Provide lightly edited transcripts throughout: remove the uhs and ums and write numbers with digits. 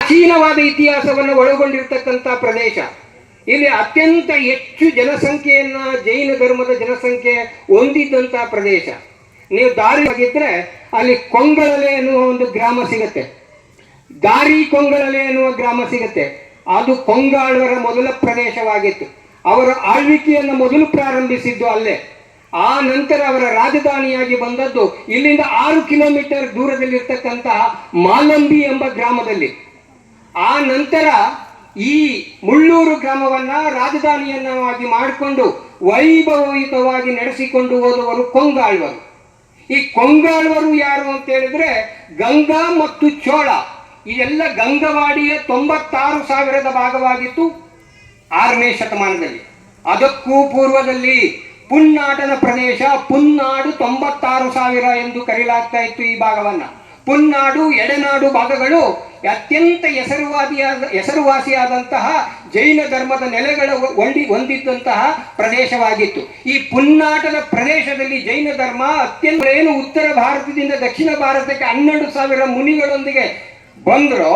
ಪ್ರಾಚೀನವಾದ ಇತಿಹಾಸವನ್ನು ಒಳಗೊಂಡಿರ್ತಕ್ಕಂಥ ಪ್ರದೇಶ. ಇಲ್ಲಿ ಅತ್ಯಂತ ಹೆಚ್ಚು ಜನಸಂಖ್ಯೆಯನ್ನ ಜೈನ ಧರ್ಮದ ಜನಸಂಖ್ಯೆ ಹೊಂದಿದ್ದಂಥ ಪ್ರದೇಶ. ನೀವು ದಾರಿ ಆಗಿದ್ರೆ ಅಲ್ಲಿ ಕೊಂಗಳಲೆ ಎನ್ನುವ ಒಂದು ಗ್ರಾಮ ಸಿಗುತ್ತೆ, ದಾರಿ ಕೊಂಗಳಲೆ ಎನ್ನುವ ಗ್ರಾಮ ಸಿಗುತ್ತೆ. ಅದು ಕೊಂಗಾಳ್ವರ ಮೊದಲ ಪ್ರದೇಶವಾಗಿತ್ತು. ಅವರ ಆಳ್ವಿಕೆಯನ್ನು ಮೊದಲು ಪ್ರಾರಂಭಿಸಿದ್ದು ಅಲ್ಲೇ. ಆ ನಂತರ ಅವರ ರಾಜಧಾನಿಯಾಗಿ ಬಂದದ್ದು ಇಲ್ಲಿಂದ 6 ಕಿಲೋಮೀಟರ್ ದೂರದಲ್ಲಿರ್ತಕ್ಕಂತಹ ಮಾಲಂಬಿ ಎಂಬ ಗ್ರಾಮದಲ್ಲಿ. ಆ ನಂತರ ಈ ಮುಳ್ಳೂರು ಗ್ರಾಮವನ್ನ ರಾಜಧಾನಿಯನ್ನಾಗಿ ಮಾಡಿಕೊಂಡು ವೈಭವಯುತವಾಗಿ ನಡೆಸಿಕೊಂಡು ಹೋದವರು ಕೊಂಗಾಳ್ವರು. ಈ ಕೊಂಗಾಳ್ವರು ಯಾರು ಅಂತ ಹೇಳಿದ್ರೆ ಗಂಗಾ ಮತ್ತು ಚೋಳ, ಇದೆಲ್ಲ ಗಂಗವಾಡಿಯ 96,000 ಭಾಗವಾಗಿತ್ತು 6ನೇ ಶತಮಾನದಲ್ಲಿ. ಅದಕ್ಕೂ ಪೂರ್ವದಲ್ಲಿ ಪುನ್ನಾಟನ ಪ್ರದೇಶ, ಪುನ್ನಾಡು 96,000 ಎಂದು ಕರೆಯಲಾಗ್ತಾ ಇತ್ತು ಈ ಭಾಗವನ್ನ. ಪುನ್ನಾಡು, ಎಡೆನಾಡು ಭಾಗಗಳು ಅತ್ಯಂತ ಹೆಸರುವಾಸಿಯಾದಂತಹ ಜೈನ ಧರ್ಮದ ನೆಲೆಗಳ ಹೊಂದಿದ್ದಂತಹ ಪ್ರದೇಶವಾಗಿತ್ತು. ಈ ಪುನ್ನಾಟದ ಪ್ರದೇಶದಲ್ಲಿ ಜೈನ ಧರ್ಮ ಅತ್ಯಂತ ಏನು ಉತ್ತರ ಭಾರತದಿಂದ ದಕ್ಷಿಣ ಭಾರತಕ್ಕೆ 12,000 ಮುನಿಗಳೊಂದಿಗೆ ಬಂದ್ರು.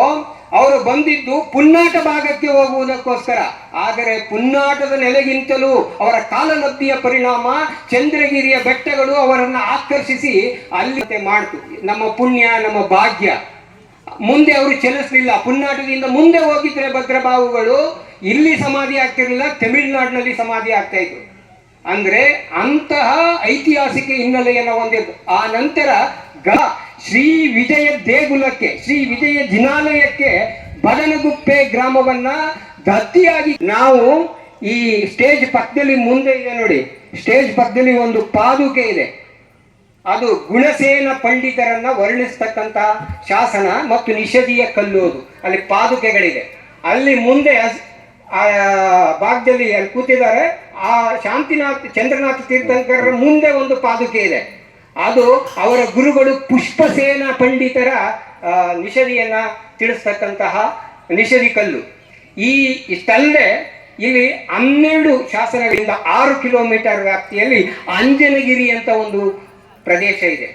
ಅವರು ಬಂದಿದ್ದು ಪುನ್ನಾಟ ಭಾಗಕ್ಕೆ ಹೋಗುವುದಕ್ಕೋಸ್ಕರ. ಆದರೆ ಪುನ್ನಾಟದ ನೆಲೆಗಿಂತಲೂ ಅವರ ಕಾಲಲಬ್ಧಿಯ ಪರಿಣಾಮ ಚಂದ್ರಗಿರಿಯ ಬೆಟ್ಟಗಳು ಅವರನ್ನು ಆಕರ್ಷಿಸಿ ಅಲ್ಲಿ ಮಾಡ್ತು. ನಮ್ಮ ಪುಣ್ಯ, ನಮ್ಮ ಭಾಗ್ಯ. ಮುಂದೆ ಅವರು ಚಲಿಸಲಿಲ್ಲ. ಪುನ್ನಾಟದಿಂದ ಮುಂದೆ ಹೋಗಿದ್ರೆ ಭದ್ರಬಾಹುಗಳು ಇಲ್ಲಿ ಸಮಾಧಿ ಆಗ್ತಿರ್ಲಿಲ್ಲ, ತಮಿಳುನಾಡಿನಲ್ಲಿ ಸಮಾಧಿ ಆಗ್ತಾ ಇದ್ರು. ಅಂದ್ರೆ ಅಂತಹ ಐತಿಹಾಸಿಕ ಹಿನ್ನೆಲೆಯನ್ನು ಹೊಂದಿದ್ದು. ಆ ನಂತರ ಶ್ರೀ ವಿಜಯ ದೇಗುಲಕ್ಕೆ, ಶ್ರೀ ವಿಜಯ ಜಿನಾಲಯಕ್ಕೆ ಬದನಗುಪ್ಪೆ ಗ್ರಾಮವನ್ನ ದತ್ತಿಯಾಗಿ ನಾವು ಈ ಸ್ಟೇಜ್ ಪಕ್ಕದಲ್ಲಿ ಮುಂದೆ ಇದೆ ನೋಡಿ, ಸ್ಟೇಜ್ ಪಕ್ಕದಲ್ಲಿ ಒಂದು ಪಾದುಕೆ ಇದೆ. ಅದು ಗುಣಸೇನ ಪಂಡಿತರನ್ನ ವರ್ಣಿಸ್ತಕ್ಕಂಥ ಶಾಸನ ಮತ್ತು ನಿಷಧಿಯ ಕಲ್ಲು. ಅದು ಅಲ್ಲಿ ಪಾದುಕೆಗಳಿದೆ. ಅಲ್ಲಿ ಮುಂದೆ ಆ ಭಾಗದಲ್ಲಿ ಅಲ್ಲಿ ಕೂತಿದ್ದಾರೆ. ಆ ಶಾಂತಿನಾಥ್ ಚಂದ್ರನಾಥ ತೀರ್ಥಂಕರರ ಮುಂದೆ ಒಂದು ಪಾದುಕೆ ಇದೆ. ಅದು ಅವರ ಗುರುಗಳು ಪುಷ್ಪಸೇನ ಪಂಡಿತರ ನಿಷಧಿಯನ್ನ ತಿಳಿಸ್ತಕ್ಕಂತಹ ನಿಷಧಿ ಕಲ್ಲು. ಇಷ್ಟಲ್ಲದೆ ಇಲ್ಲಿ 12 ಶಾಸನಗಳಿಂದ 6 ಕಿಲೋಮೀಟರ್ ವ್ಯಾಪ್ತಿಯಲ್ಲಿ ಅಂಜನಗಿರಿ ಅಂತ ಒಂದು ಪ್ರದೇಶ ಇದೆ.